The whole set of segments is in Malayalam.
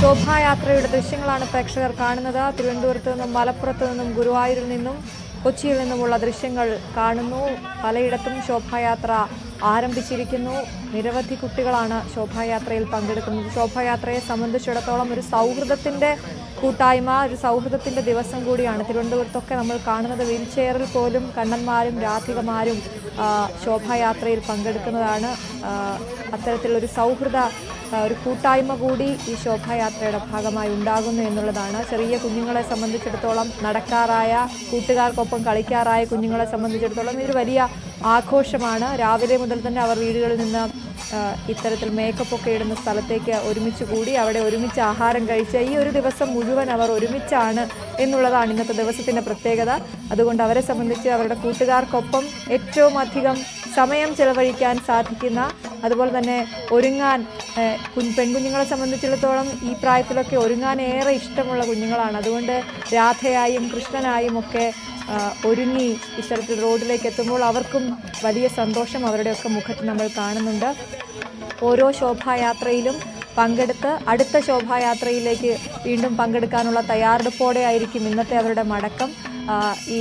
ശോഭായാത്രയുടെ ദൃശ്യങ്ങളാണ് പ്രേക്ഷകർ കാണുന്നത്. തിരുവനന്തപുരത്ത് നിന്നും മലപ്പുറത്ത് നിന്നും ഗുരുവായൂരിൽ നിന്നും കൊച്ചിയിൽ നിന്നുമുള്ള ദൃശ്യങ്ങൾ കാണുന്നു. പലയിടത്തും ശോഭായാത്ര ആരംഭിച്ചിരിക്കുന്നു. നിരവധി കുട്ടികളാണ് ശോഭായാത്രയിൽ പങ്കെടുക്കുന്നത്. ശോഭായാത്രയെ സംബന്ധിച്ചിടത്തോളം ഒരു സൗഹൃദത്തിൻ്റെ കൂട്ടായ്മ, ഒരു സൗഹൃദത്തിൻ്റെ ദിവസം കൂടിയാണ്. തിരുവനന്തപുരത്തൊക്കെ നമ്മൾ കാണുന്നത് വീൽ ചെയറിൽ പോലും കണ്ണന്മാരും രാധികമാരും ശോഭായാത്രയിൽ പങ്കെടുക്കുന്നതാണ്. അത്തരത്തിലൊരു സൗഹൃദ ഒരു കൂട്ടായ്മ കൂടി ഈ ശോഭായാത്രയുടെ ഭാഗമായി ഉണ്ടാകുന്നു എന്നുള്ളതാണ്. ചെറിയ കുഞ്ഞുങ്ങളെ സംബന്ധിച്ചിടത്തോളം, നടക്കാറായ കൂട്ടുകാർക്കൊപ്പം കളിക്കാറായ കുഞ്ഞുങ്ങളെ സംബന്ധിച്ചിടത്തോളം ഇതൊരു വലിയ ആഘോഷമാണ്. രാവിലെ മുതൽ തന്നെ അവർ വീടുകളിൽ നിന്ന് ഇത്തരത്തിൽ മേക്കപ്പൊക്കെ ഇടുന്ന സ്ഥലത്തേക്ക് ഒരുമിച്ച് കൂടി അവിടെ ഒരുമിച്ച് ആഹാരം കഴിച്ച് ഈ ഒരു ദിവസം മുഴുവൻ അവർ ഒരുമിച്ചാണ് എന്നുള്ളതാണ് ഇന്നത്തെ ദിവസത്തിൻ്റെ പ്രത്യേകത. അതുകൊണ്ട് അവരെ സംബന്ധിച്ച് അവരുടെ കൂട്ടുകാർക്കൊപ്പം ഏറ്റവും അധികം സമയം ചെലവഴിക്കാൻ സാധിക്കുന്ന, അതുപോലെ തന്നെ ഒരുങ്ങാൻ പെൺകുഞ്ഞുങ്ങളെ സംബന്ധിച്ചിടത്തോളം ഈ പ്രായത്തിലൊക്കെ ഒരുങ്ങാൻ ഏറെ ഇഷ്ടമുള്ള കുഞ്ഞുങ്ങളാണ്. അതുകൊണ്ട് രാധയായും കൃഷ്ണനായും ഒക്കെ ഒരുങ്ങി ഇത്തരത്തിൽ റോഡിലേക്ക് എത്തുമ്പോൾ അവർക്കും വലിയ സന്തോഷം അവരുടെയൊക്കെ മുഖത്ത് നമ്മൾ കാണുന്നുണ്ട്. ഓരോ ശോഭായാത്രയിലും പങ്കെടുത്ത് അടുത്ത ശോഭായാത്രയിലേക്ക് വീണ്ടും പങ്കെടുക്കാനുള്ള തയ്യാറെടുപ്പോടെ ആയിരിക്കും ഇന്നത്തെ അവരുടെ മടക്കം. ഈ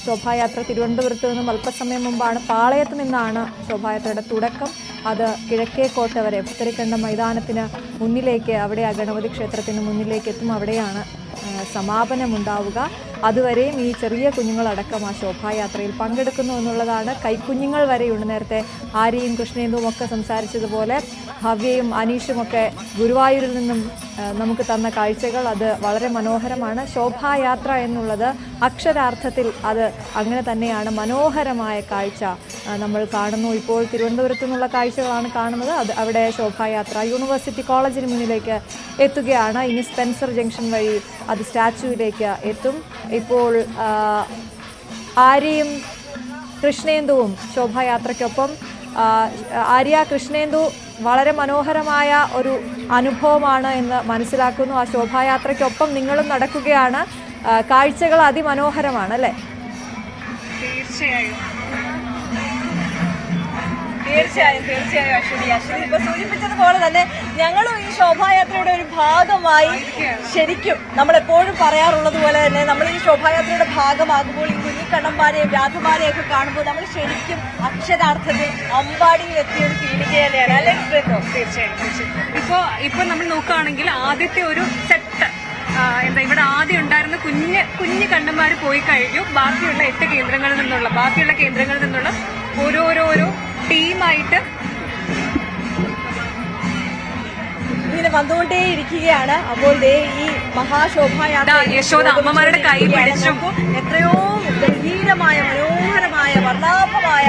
ശോഭായാത്ര തിരുവനന്തപുരത്ത് നിന്നും അല്പസമയം മുമ്പാണ്, പാളയത്ത് നിന്നാണ് ശോഭായാത്രയുടെ തുടക്കം. അത് കിഴക്കേക്കോട്ട വരെ പുത്തരിക്കണ്ടം മൈതാനത്തിന് മുന്നിലേക്ക്, അവിടെ ആ ഗണപതി ക്ഷേത്രത്തിന് മുന്നിലേക്ക് എത്തും. അവിടെയാണ് സമാപനമുണ്ടാവുക. അതുവരെയും ഈ ചെറിയ കുഞ്ഞുങ്ങളടക്കം ആ ശോഭായാത്രയിൽ പങ്കെടുക്കുന്നു എന്നുള്ളതാണ്. കൈക്കുഞ്ഞുങ്ങൾ വരെയുണ്ട്. നേരത്തെ ആര്യയും കൃഷ്ണേന്ദുവും ഒക്കെ സംസാരിച്ചതുപോലെ ഭവ്യയും അനീഷുമൊക്കെ ഗുരുവായൂരിൽ നിന്നും നമുക്ക് തന്ന കാഴ്ചകൾ അത് വളരെ മനോഹരമാണ്. ശോഭായാത്ര എന്നുള്ളത് അക്ഷരാർത്ഥത്തിൽ അത് അങ്ങനെ തന്നെയാണ്. മനോഹരമായ കാഴ്ച നമ്മൾ കാണുന്നു. ഇപ്പോൾ തിരുവനന്തപുരത്തു നിന്നുള്ള കാഴ്ചകളാണ് കാണുന്നത്. അത് അവിടെ ശോഭായാത്ര യൂണിവേഴ്സിറ്റി കോളേജിന് മുന്നിലേക്ക് എത്തുകയാണ്. ഇനി സ്പെൻസർ ജംഗ്ഷൻ വഴി അത് സ്റ്റാച്യുവിലേക്ക് എത്തും. ഇപ്പോൾ ആര്യയും കൃഷ്ണേന്ദുവും ശോഭായാത്രയ്ക്കൊപ്പം. ആര്യ, കൃഷ്ണേന്ദു വളരെ മനോഹരമായ ഒരു അനുഭവമാണ് എന്ന് മനസ്സിലാക്കുന്നു. ആ ശോഭായാത്രയ്ക്കൊപ്പം നിങ്ങളും നടക്കുകയാണ്. കാഴ്ചകൾ അതിമനോഹരമാണ് അല്ലേ? തീർച്ചയായും അശ്വതി ഇപ്പൊ സൂചിപ്പിച്ചതുപോലെ തന്നെ ഞങ്ങളും ഈ ശോഭായാത്രയുടെ ഒരു ഭാഗമായി, ശരിക്കും നമ്മളെപ്പോഴും പറയാറുള്ളത് പോലെ തന്നെ നമ്മൾ ഈ ശോഭായാത്രയുടെ ഭാഗമാകുമ്പോൾ ഈ കുഞ്ഞിക്കണ്ണന്മാരെയും രാധമാരെയും ഒക്കെ കാണുമ്പോൾ നമ്മൾ ശരിക്കും അക്ഷരാർത്ഥത്തിൽ അമ്പാടിയിൽ എത്തിയ ഒരു ഫീലിംഗ് തന്നെയാണ് അല്ലെ? തീർച്ചയായും. ഇപ്പൊ നമ്മൾ നോക്കുകയാണെങ്കിൽ ആദ്യത്തെ ഒരു സെറ്റ് ഇവിടെ ആദ്യം ഉണ്ടായിരുന്ന കുഞ്ഞു കണ്ണന്മാർ പോയി കഴിഞ്ഞു. ബാക്കിയുള്ള 8 കേന്ദ്രങ്ങളിൽ നിന്നുള്ള ഓരോ ടീമായിട്ട് ഇങ്ങനെ വന്നുകൊണ്ടേ ഇരിക്കുകയാണ്. അപ്പോൾ ഈ മഹാശോഭായാത്ര യശോദ അമ്മമാരുടെ കൈ പിടിച്ചും എത്രയോ ഗംഭീരമായ, മനോഹരമായ, വർണ്ണാഭമായ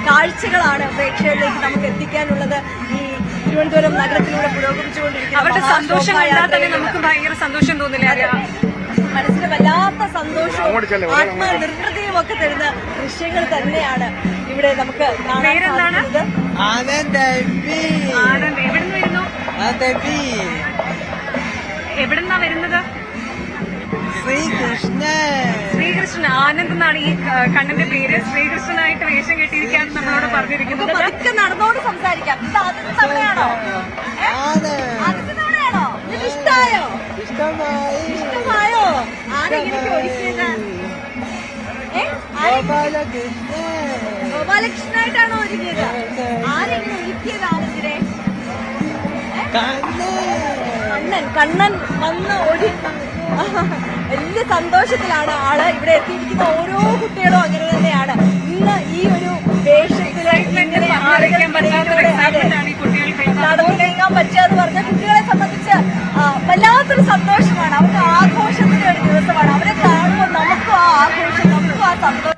കാഴ്ചകളാണ് പ്രേക്ഷകരിലേക്ക് നമുക്ക് എത്തിക്കാനുള്ളത്. ഈ തിരുവനന്തപുരം നഗരത്തിലൂടെ പുരോഗമിച്ചുകൊണ്ടിരിക്കുന്ന അവരുടെ സന്തോഷം കണ്ടാൽ തന്നെ നമുക്ക് ഭയങ്കര സന്തോഷം തോന്നില്ല? മനസ്സിന് വല്ലാത്ത സന്തോഷവും ആത്മനിർവൃതിയും ഒക്കെ തരുന്ന ദൃശ്യങ്ങൾ തന്നെയാണ് ഇവിടെ നമുക്ക് കാണാൻ സാധിക്കുന്നത്. എവിടെന്നാ വരുന്നത്? ശ്രീകൃഷ്ണൻ. ആനന്ദ് എന്നാണ് ഈ കണ്ണന്റെ പേര്. ശ്രീകൃഷ്ണനായിട്ട് വേഷം കെട്ടിയിരിക്കാന്ന് നമ്മളോട് പറഞ്ഞിരിക്കുന്നത്. പതുക്കെ നടന്നോട് സംസാരിക്കാം. ഇത് ആദ്യത്തെ തവണയാണോ? ആദ്യത്തെ തവണയാണോ? ഇത് ഇഷ്ടമായോ? ആരെങ്കിലും ഒരുക്കിയത്? ഗോപാലകൃഷ്ണനായിട്ടാണോ ഒരുക്കിയത്? ആരെങ്കിലും ഒരുക്കിയത് ആനന്ദിനെ? കണ്ണൻ വന്ന് ഒരു വലിയ സന്തോഷത്തിലാണ് ആള്. ഇവിടെ എത്തിയിരിക്കുന്ന ഓരോ കുട്ടികളും അങ്ങനെ തന്നെയാണ്. ഇന്ന് ഈ ഒരു വേഷത്തിൽ നടന്നു നീങ്ങാൻ പറ്റുകയെന്ന് പറഞ്ഞ കുട്ടികളെ സംബന്ധിച്ച് വല്ലാത്തൊരു സന്തോഷമാണ്. അവർക്ക് ആഘോഷത്തിന്റെ ഒരു ദിവസമാണ്. അവരെ കാണുമ്പോൾ നമുക്കും ആ ആഘോഷം, നമുക്കും ആ സന്തോഷം.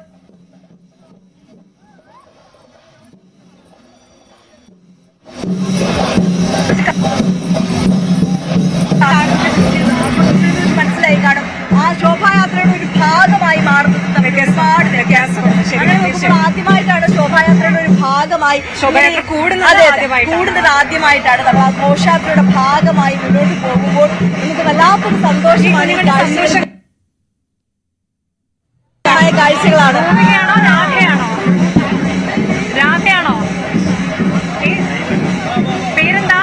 മനസ്സിലായി കാണും. ആ ശോഭായാത്രയുടെ ഒരു ഭാഗമായി മാറുന്നത് നമുക്ക് ഒരുപാട് ആദ്യമായിട്ടാണ് ശോഭായാത്രയുടെ ഒരു ഭാഗമായി കൂടുന്നത് ആദ്യമായിട്ടാണ് നമ്മൾ ആ ഘോഷയാത്രയുടെ ഭാഗമായി മുന്നോട്ട് പോകുമ്പോൾ നമുക്ക് വല്ലാത്തൊരു സന്തോഷമാണ്. കാഴ്ചകളാണ്. രാധയാണോ? പേരെന്താ?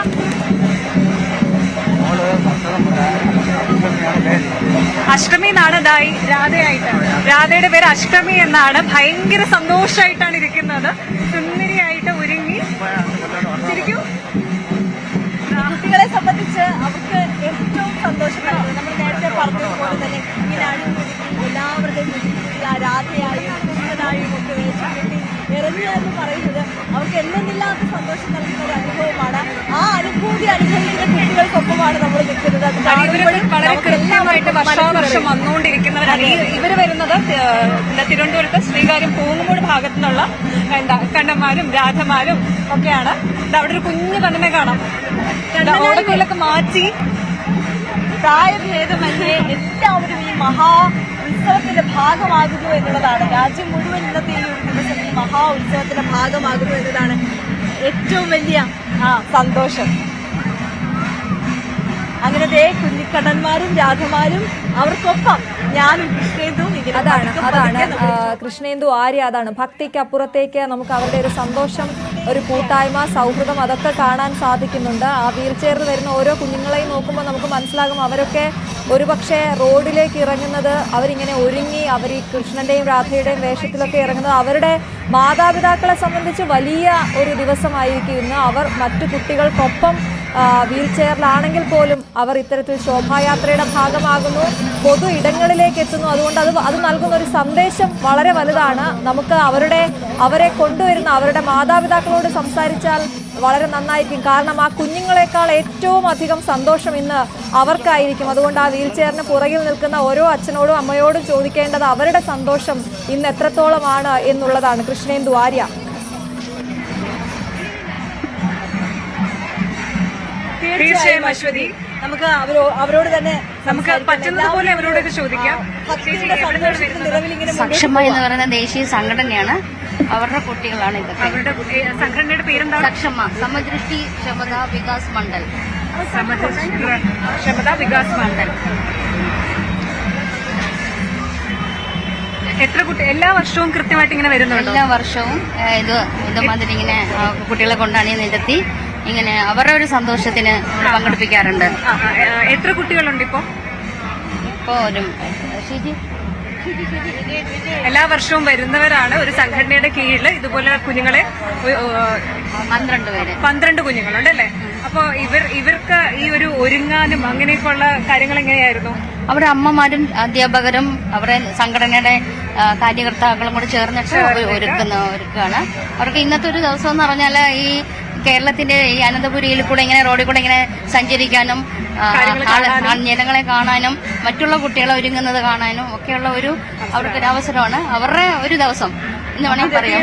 അഷ്ടമി എന്നാണ് ഇതായി രാധയായിട്ട്. രാധയുടെ പേര് അഷ്ടമി എന്നാണ്. ഭയങ്കര സന്തോഷമായിട്ടാണ് ഇരിക്കുന്നത്, സുന്ദരിയായിട്ട് ഒരുങ്ങി. ശരിക്കും കുട്ടികളെ സംബന്ധിച്ച് അവർക്ക് ഏറ്റവും സന്തോഷം നൽകുന്നത് നമ്മൾ നേരത്തെ പറഞ്ഞതുപോലെ തന്നെ ഇങ്ങനെ അണിഞ്ഞൊരുക്കി എല്ലാവരുടെയും മുന്നിൽ ആ രാധയായും കുട്ടനായും ഒക്കെ വേഷം കെട്ടി ഇറങ്ങുക എന്ന് പറയുന്നത് അവർക്ക് എന്തെന്നില്ലാത്ത സന്തോഷം നൽകുന്ന ഒരു അനുഭവമാണ്. ആ അനുഭൂതി അനുഭവിക്കുന്ന കുട്ടികൾക്കൊപ്പമാണ് നമ്മൾ നിൽക്കുന്നത്. അത് കാണുമ്പോഴും വളരെ നമുക്ക് കൃത്യമായിട്ട് എല്ലാവർക്കും വർഷാവർഷം വന്നുകൊണ്ടിരിക്കുന്നവരാണ്. ഇവർ വരുന്നത് തിരുവനന്തപുരത്ത് ശ്രീകാര്യം പൂങ്ങുമൂട് ഭാഗത്തു നിന്നുള്ള കണ്ണന്മാരും രാധമാരും ഒക്കെയാണ്. അവിടെ ഒരു കുഞ്ഞു കണ്ണനെ കാണാം. ഓടക്കുള്ളൊക്കെ മാറ്റി പ്രായഭേദമന്യേ എല്ലാവരും ഈ മഹാ ഉത്സവത്തിന്റെ ഭാഗമാകുന്നു എന്നുള്ളതാണ്. രാജ്യം മുഴുവൻ ഇന്നത്തെ ഈ ഒരു ദിവസം ഈ മഹാ ഉത്സവത്തിന്റെ ഭാഗമാകുന്നു എന്നതാണ് ഏറ്റവും വലിയ സന്തോഷം. അങ്ങനത്തെ കുഞ്ഞിക്കണ്ണന്മാരും രാധമാരും അവർക്കൊപ്പം ഞാനും കൃഷ്ണേന്ദുവും അതാണ് കൃഷ്ണേന്ദു ആര്യ. അതാണ് ഭക്തിക്ക് അപ്പുറത്തേക്ക് നമുക്ക് അവരുടെ ഒരു സന്തോഷം, ഒരു കൂട്ടായ്മ, സൗഹൃദം അതൊക്കെ കാണാൻ സാധിക്കുന്നുണ്ട്. ആ വീൽ ചെയറിൽ വരുന്ന ഓരോ കുഞ്ഞുങ്ങളെയും നോക്കുമ്പോൾ നമുക്ക് മനസ്സിലാകും അവരൊക്കെ ഒരുപക്ഷെ റോഡിലേക്ക് ഇറങ്ങുന്നത്, അവരിങ്ങനെ ഒരുങ്ങി അവർ ഈ കൃഷ്ണന്റെയും രാധയുടെയും വേഷത്തിലൊക്കെ ഇറങ്ങുന്നത് അവരുടെ മാതാപിതാക്കളെ സംബന്ധിച്ച് വലിയ ഒരു ദിവസമായിരിക്കും ഇന്ന്. അവർ മറ്റു കുട്ടികൾക്കൊപ്പം വീൽ ചെയറിലാണെങ്കിൽ പോലും അവർ ഇത്തരത്തിൽ ശോഭായാത്രയുടെ ഭാഗമാകുന്നു, പൊതു ഇടങ്ങളിലേക്ക് എത്തുന്നു. അതുകൊണ്ട് അത് നൽകുന്ന ഒരു സന്ദേശം വളരെ വലുതാണ്. നമുക്ക് അവരെ കൊണ്ടുവരുന്ന അവരുടെ മാതാപിതാക്കളോട് സംസാരിച്ചാൽ വളരെ നന്നായിരിക്കും. കാരണം ആ കുഞ്ഞുങ്ങളെക്കാൾ ഏറ്റവും അധികം സന്തോഷം ഇന്ന് അവർക്കായിരിക്കും. അതുകൊണ്ട് ആ വീൽ ചെയറിന് പുറകിൽ നിൽക്കുന്ന ഓരോ അച്ഛനോടും അമ്മയോടും ചോദിക്കേണ്ടത് അവരുടെ സന്തോഷം ഇന്ന് എത്രത്തോളമാണ് എന്നുള്ളതാണ്. കൃഷ്ണേന്ദു ആര്യ. തീർച്ചയായും അശ്വതി, നമുക്ക് അവരോട് തന്നെ നമുക്ക് പറ്റുന്നതുപോലെ അവരോടൊക്കെ ചോദിക്കാം. ഭക്തിയുടെ സന്തോഷത്തിൽ നിറവിലിങ്ങനെ സക്ഷമ എന്ന് പറയുന്ന ദേശീയ സംഘടനയാണ്. അവരുടെ കുട്ടികളാണ് ഇതൊക്കെ. അവരുടെ സംഘടനയുടെ പേരെന്താണ്? സക്ഷമ സമദൃഷ്ടി ക്ഷമതാ വികാസ് മണ്ഡൽ. ക്ഷമതാ വികാസ് മണ്ഡൽ. എത്ര കുട്ടി എല്ലാ വർഷവും കൃത്യമായിട്ട് ഇങ്ങനെ വരുന്നുണ്ടോ? എല്ലാ വർഷവും ഇതുമാതിരി ഇങ്ങനെ കുട്ടികളെ കൊണ്ടാണ് നിരത്തി ഇങ്ങനെ അവരുടെ ഒരു സന്തോഷത്തിന് പങ്കെടുപ്പിക്കാറുണ്ട്. എത്ര കുട്ടികളുണ്ട് ഇപ്പോ? ഒരു എല്ലാ വർഷവും വരുന്നവരാണ് ഒരു സംഘടനയുടെ കീഴിൽ ഇതുപോലെ കുഞ്ഞുങ്ങളെ 12 കുഞ്ഞുങ്ങളുണ്ട് അല്ലേ? അപ്പൊ ഇവർക്ക് ഈ ഒരു ഒരുങ്ങാനും അങ്ങനെയൊക്കെയുള്ള കാര്യങ്ങൾ എങ്ങനെയായിരുന്നു? അവരുടെ അമ്മമാരും അധ്യാപകരും അവരുടെ സംഘടനയുടെ കാര്യകർത്താക്കളും കൂടെ ചേർന്നിട്ട് ഒരുക്കുകയാണ്. അവർക്ക് ഇന്നത്തെ ഒരു ദിവസം എന്ന് പറഞ്ഞാൽ ഈ കേരളത്തിന്റെ ഈ അനന്തപുരിയിൽ കൂടെ ഇങ്ങനെ റോഡിൽ കൂടെ ഇങ്ങനെ സഞ്ചരിക്കാനും ജനങ്ങളെ കാണാനും മറ്റുള്ള കുട്ടികളെ ഒരുങ്ങുന്നത് കാണാനും ഒക്കെയുള്ള അവർക്കൊരു അവസരമാണ്. അവരുടെ ഒരു ദിവസം എന്ന് വേണമെങ്കിൽ പറയാം.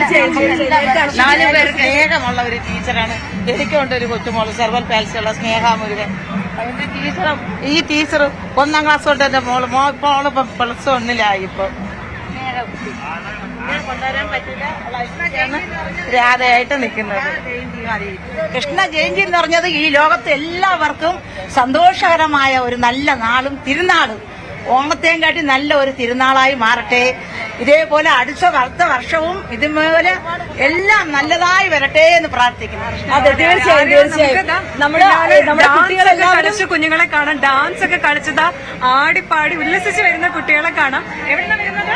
4 പേർക്ക് സ്നേഹമുള്ള ഒരു ടീച്ചറാണ്. എനിക്കുണ്ട് ഒരു കൊച്ചുമോള് സെർവൽ പാൽസിയുള്ള സ്നേഹ മുരുകൻ. അതിന്റെ ഈ ടീച്ചർ 1ാം ക്ലാസ് തൊട്ട് എന്റെ മോളിപ്പം +1 ഇപ്പൊ കൊണ്ടുവരാൻ പറ്റില്ല. രാധയായിട്ട് നിൽക്കുന്നത് കൃഷ്ണ ജയന്തി എന്ന് പറഞ്ഞത് ഈ ലോകത്ത് എല്ലാവർക്കും സന്തോഷകരമായ ഒരു നല്ല നാളും തിരുനാളും ഓണത്തെയും കാട്ടി നല്ല ഒരു തിരുനാളായി മാറട്ടെ. ഇതേപോലെ അടുത്ത വർഷവും ഇതുപോലെ എല്ലാം നല്ലതായി വരട്ടെ എന്ന് പ്രാർത്ഥിക്കുന്നു. അതെ, തീർച്ചയായും കളിച്ച കുഞ്ഞുങ്ങളെ കാണാം. ഡാൻസ് ഒക്കെ കളിച്ചതാ ആടിപ്പാടി ഉല്ലസിച്ച് വരുന്ന കുട്ടികളെ കാണാം. എവിടുന്ന വരുന്നത്?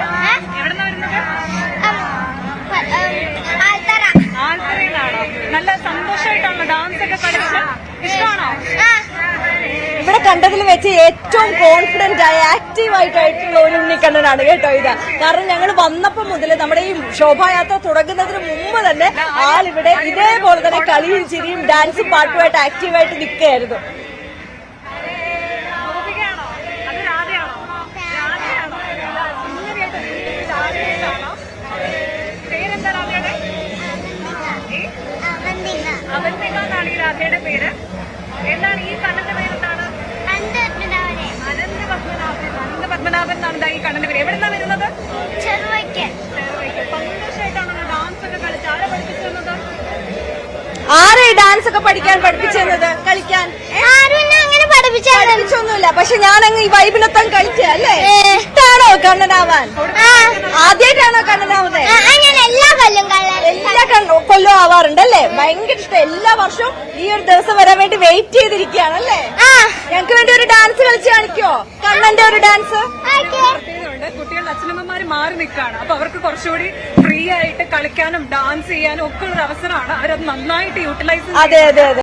ആൽത്തറയിലാണോ? നല്ല സന്തോഷമായിട്ടാണോ ഡാൻസ് ഒക്കെ കളിച്ച്? ഇഷ്ടമാണോ? ഇവിടെ കണ്ടതിൽ വെച്ച് ഏറ്റവും കോൺഫിഡന്റ് ആയ ആക്റ്റീവ് ആയിട്ടുള്ള ഒരു ഉണ്ണിക്കണ്ണനാണ് കേട്ടോ ഇത്. കാരണം ഞങ്ങൾ വന്നപ്പോൾ മുതൽ നമ്മുടെ ഈ ശോഭായാത്ര തുടങ്ങുന്നതിന് മുമ്പ് തന്നെ ആളിവിടെ ഇതേപോലെ തന്നെ കളിയും ചിരിയും ഡാൻസും പാട്ടുമായിട്ട് ആക്റ്റീവായിട്ട് നിൽക്കുകയായിരുന്നു. അവന്തിക എന്നാണ് ഈ രാധയുടെ പേര്. എന്താണ് ഈ കണ്ണന്റെ പേരെന്താണ്? അനന്തപത്മനാഭൻ എന്നാണ് ഈ കണ്ണന്റെ പേര്. എവിടെ നിന്നാണ് വരുന്നത്? സന്തോഷമായിട്ടാണോ ഡാൻസ് ഒക്കെ കളിച്ച്? ആരെ പഠിപ്പിച്ചു തന്നത്? ആരെ ഡാൻസ് ഒക്കെ പഠിപ്പിച്ചത്? കളിക്കാൻ പഠിപ്പിച്ചൊന്നുമില്ല. പക്ഷെ ഞാനങ്ങ് ഈ വൈബിനൊത്തം കളിച്ചല്ലേ. ഇഷ്ടാണോ കണ്ണനാവാൻ? ആദ്യമായിട്ടാണോ കണ്ണനാവുന്നത്? എല്ലാ കൊല്ലം ആവാറുണ്ടല്ലേ? ഭയങ്കര ഇഷ്ടം. എല്ലാ വർഷവും ഈ ഒരു ദിവസം വരാൻ വേണ്ടി വെയിറ്റ് ചെയ്തിരിക്കുകയാണല്ലേ? ഞങ്ങൾക്ക് വേണ്ടി ഒരു ഡാൻസ് കളിച്ച് കാണിക്കോ? കണ്ണന്റെ ഒരു ഡാൻസ്. പ്രത്യേകതയുണ്ട്. കുട്ടികളുടെ അച്ഛനമ്മമാര് മാറി നിൽക്കുകയാണ്. അപ്പൊ അവർക്ക് കുറച്ചുകൂടി ഫ്രീ ആയിട്ട് കളിക്കാനും ഡാൻസ് ചെയ്യാനും ഒക്കെ ഒരു അവസരമാണ്. അവരത് നന്നായിട്ട് യൂട്ടിലൈസ് അതെ അതെ അതെ.